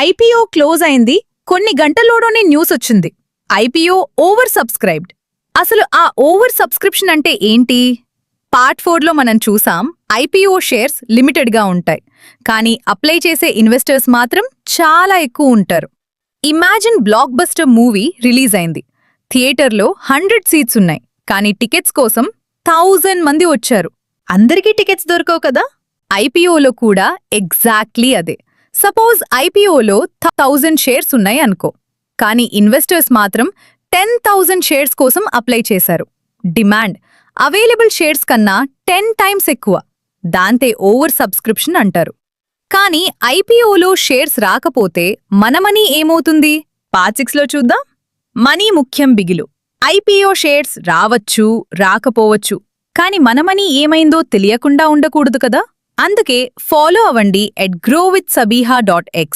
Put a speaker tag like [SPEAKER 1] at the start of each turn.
[SPEAKER 1] IPO close అయింది, కొన్ని గంటల్లోనే న్యూస్ వచ్చింది. IPO over subscribed. అసలు ఆ ఓవర్ సబ్స్క్రిప్షన్ అంటే ఏంటి? పార్ట్ 4లో మనం చూసాం. ఐపీఓ షేర్స్ లిమిటెడ్గా ఉంటాయి, కానీ అప్లై చేసే ఇన్వెస్టర్స్ మాత్రం చాలా ఎక్కువ ఉంటారు. Imagine block buster movie release అయింది. థియేటర్లో 100 సీట్స్ ఉన్నాయి, కానీ టికెట్స్ కోసం 1000 మంది వచ్చారు. అందరికీ టికెట్స్ దొరకవు కదా. ఐపీఓలో కూడా ఎగ్జాక్ట్లీ అదే. సపోజ్ ఐపీఓలో 1000 షేర్స్ ఉన్నాయి అనుకో, కానీ ఇన్వెస్టర్స్ మాత్రం 10,000 షేర్స్ కోసం అప్లై చేశారు. డిమాండ్ అవైలబుల్ షేర్స్ కన్నా 10 టైమ్స్ ఎక్కువ. దాంతే ఓవర్ సబ్స్క్రిప్షన్ అంటారు. కానీ ఐపీఓలో షేర్స్ రాకపోతే మన మనీ ఏమవుతుంది? పార్ట్ 6లో చూద్దాం. మనీ ముఖ్యం బిగిలు. ఐపీఓ షేర్స్ రావచ్చు, రాకపోవచ్చు, కానీ మన మనీ ఏమైందో తెలియకుండా ఉండకూడదు కదా. అందుకే ఫాలో అవ్వండి @growwithsabiha.x.